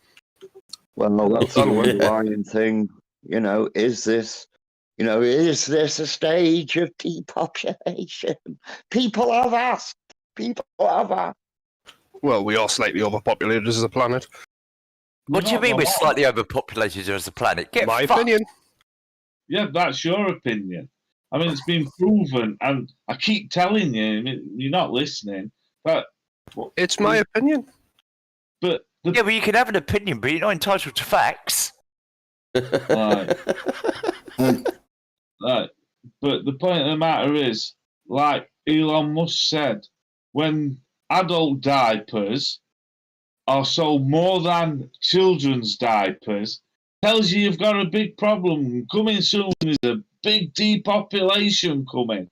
Well, no, that's the That'll work. underlying thing. You know, is this a stage of depopulation? People have asked. People have asked. Well, we are slightly overpopulated as a planet. What do you Not mean a we're lot. slightly overpopulated as a planet? Get My fucked. opinion. Yeah, that's your opinion. I mean, it's been proven, and I keep telling you, I mean, you're not listening. But It's my opinion. but the Yeah, well, you can have an opinion, but you're not entitled to facts. right. Right. But the point of the matter is, like Elon Musk said, when adult diapers are sold more than children's diapers, tells you you've got a big problem. Coming soon is a big depopulation coming.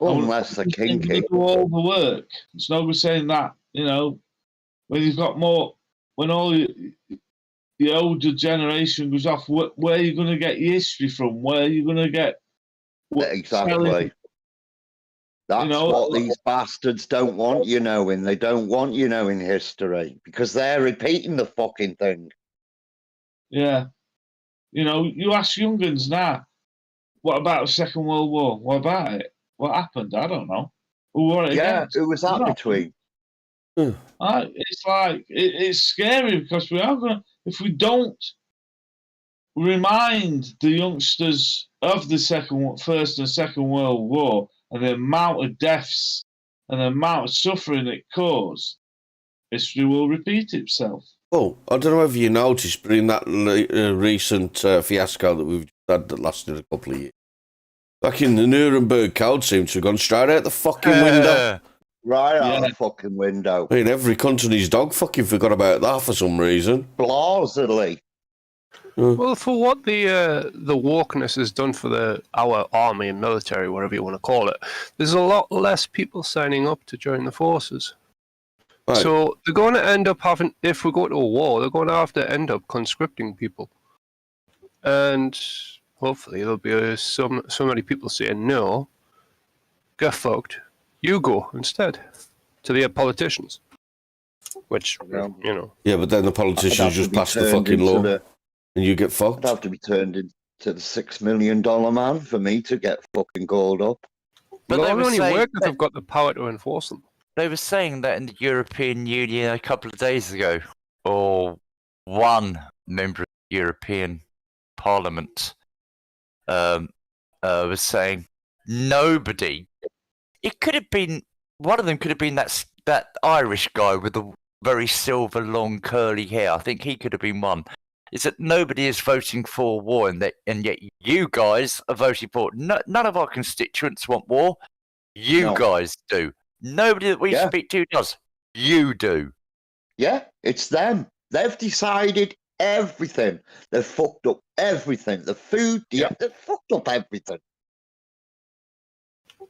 Unless they're kinky. Do all the work. It's no good saying that, you know, when you've got more, when all the older generation goes off, where are you going to get your history from? Where are you going to get Exactly. That's what these bastards don't want you knowing. They don't want you knowing history because they're repeating the fucking thing. Yeah. You know, you ask young'uns now, what about the Second World War? What about it? What happened? I don't know. Who were it Yeah, against? who was that No. between? It's like, it's scary because we are going to, if we don't remind the youngsters of the First and Second World War and the amount of deaths and the amount of suffering it caused, history will repeat itself. Oh, I don't know if you noticed, but in that recent fiasco that we've had that lasted a couple of years, fucking the Nuremberg Code seems to have gone straight out the fucking window. Right out the fucking window. I mean, every cunt and his dog fucking forgot about that for some reason. Plausibly. Well, for what the wokeness has done for our army and military, whatever you want to call it, there's a lot less people signing up to join the forces. Right. So they're going to end up having, if we go to a war, they're going to have to end up conscripting people. And hopefully there'll be so many people saying, no, get fucked, you go instead, to the politicians. Which, you know. Yeah, but then the politicians just pass the fucking law and you get fucked. I'd have to be turned into the $6 million man for me to get fucking called up. But Well, they they'll were only saying work if they've got the power to enforce them. They were saying that in the European Union a couple of days ago, or one member of the European Parliament was saying nobody. It could have been one of them. Could have been that Irish guy with the very silver, long, curly hair. I think he could have been one. Is that nobody is voting for war, and yet you guys are voting for it. None of our constituents want war. You guys do. Nobody that we speak to does. You do. Yeah, it's them. They've decided everything. They've fucked up everything. The food, they've fucked up everything.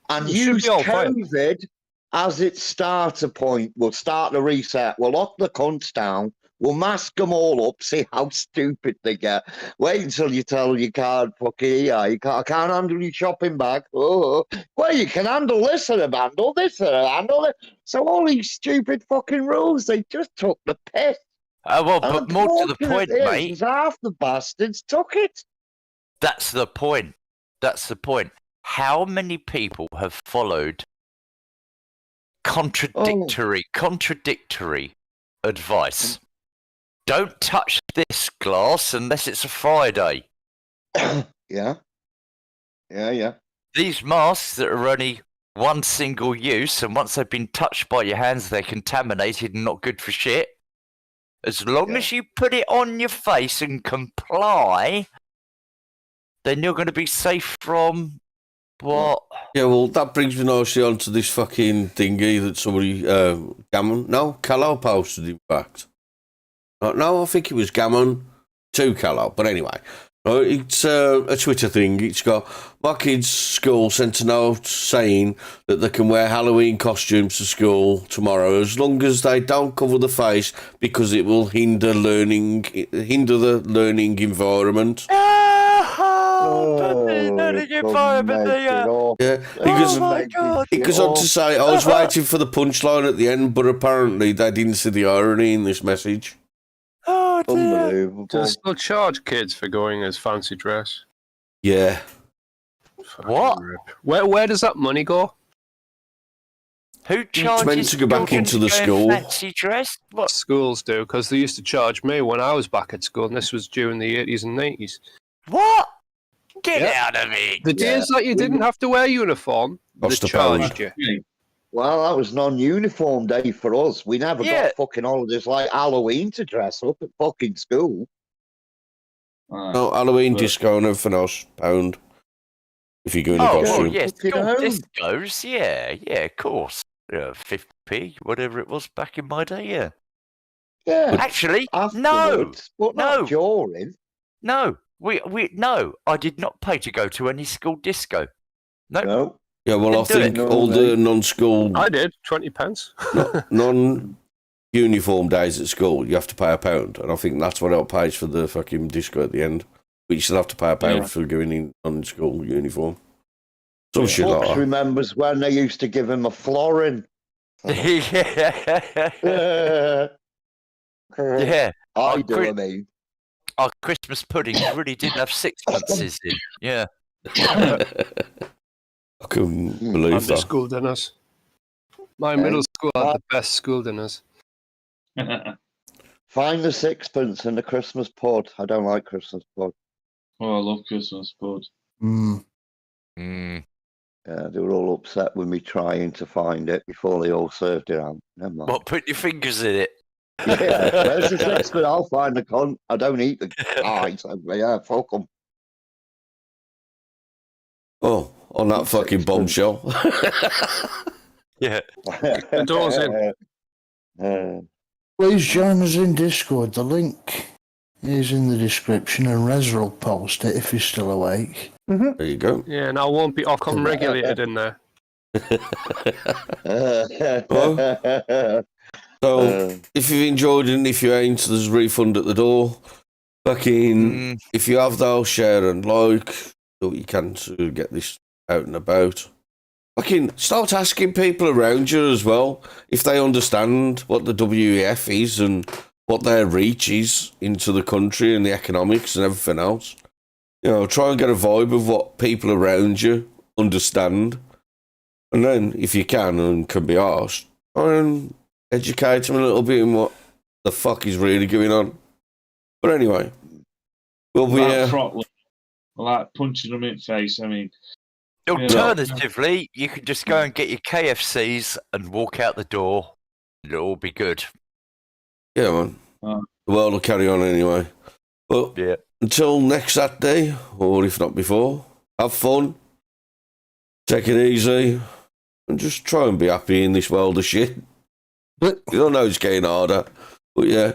And use COVID as its starter point. We'll start the reset. We'll lock the cunts down. We'll mask them all up, see how stupid they get. Wait until you tell you can't fucking, I can't handle your shopping bag. Oh, well, you can handle this and handle this and handle it. So all these stupid fucking rules, they just took the piss. Well, And but more to the point, mate. is half the bastards took it. That's the point. That's the point. How many people have followed contradictory advice? Don't touch this glass unless it's a Friday. Yeah. These masks that are only one single use, and once they've been touched by your hands, they're contaminated and not good for shit. As long as you put it on your face and comply, then you're going to be safe from what? Yeah, well, that brings me nicely onto this fucking thingy that somebody, Callow posted, in fact. No, I think it was Gammon to Callow, but anyway. It's a Twitter thing. It's got, my kids' school sent a note saying that they can wear Halloween costumes to school tomorrow as long as they don't cover the face because it will hinder the learning environment. Yeah, he goes on to say, I was waiting for the punchline at the end, but apparently they didn't see the irony in this message. Oh, dear. Unbelievable. Do they still charge kids for going as fancy dress? Yeah. Fucking What? rip. Where does that money go? Who charges meant to go back children into the to go in school. fancy dress? What? Schools do, because they used to charge me when I was back at school, and this was during the 80s and 90s. What? Get Yeah. out of it! The days that you didn't have to wear uniform, they Cost a charged pound. you. Well, that was non-uniform day for us. We never Yeah. got fucking holidays like Halloween to dress up at fucking school. No, Halloween disco and everything else, pound. If you go in a Oh, well, costume. yes, Fucking school home. discos, yeah, of course. 50p, whatever it was back in my day, yeah. Yeah. Actually, no, Afterwards, but not no. during. no, no, I did not pay to go to any school disco. No. Yeah, well, I Didn't do it. think No, all no. the non-school, I did, 20 pence. non-uniform days at school, you have to pay a pound. And I think that's what it pays for the fucking disco at the end. But you still have to pay a pound Yeah. for going in non-school uniform. Some Yeah. shit like Fox that. remembers when they used to give him a florin. yeah. Yeah, I Oh, do, great. I mean. our Christmas pudding really did have sixpences in. Yeah. I couldn't believe And the that. school dinners. My Okay. middle school had the best school dinners. Find the sixpence in the Christmas pod. I don't like Christmas pod. Oh, I love Christmas, bud. Mm. Mm. Yeah, they were all upset with me trying to find it before they all served it out. Never mind. What? Put your fingers in it. Yeah, where's the sixpence? I'll find the con. I don't eat the guys. Yeah, fuck them. Oh, on that fucking bombshell. Yeah. The door's in. Please join us in Discord. The link is in the description, and Rez will post it if he's still awake. There you go. Yeah, and I won't be Ockham regulated in there. So, if you've enjoyed it and if you ain't, there's a refund at the door. Fucking, if you have though, share and like, so you can to get this out and about. Fucking start asking people around you as well if they understand what the WEF is and what their reach is into the country and the economics and everything else. You know, try and get a vibe of what people around you understand. And then, if you can and can be asked, try and educate them a little bit in what the fuck is really going on. But anyway, we'll be That throttling, like punching them in the face. I mean, Alternatively, you can just go and get your KFCs and walk out the door. It'll all be good. yeah, man. The world will carry on anyway. But Yeah. until next Saturday, or if not before, have fun, take it easy, and just try and be happy in this world of shit. You don't know it's getting harder, but yeah.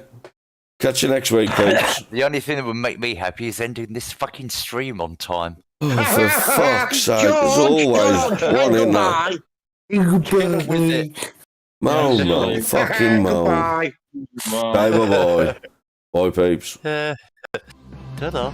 Catch you next week, folks. The only thing that would make me happy is ending this fucking stream on time. Oh, for fuck's sake, there's always one in there. Goodbye. With it. Mo, fucking Mo. Goodbye. Bye, bye, bye. Bye, peeps. Ta-da.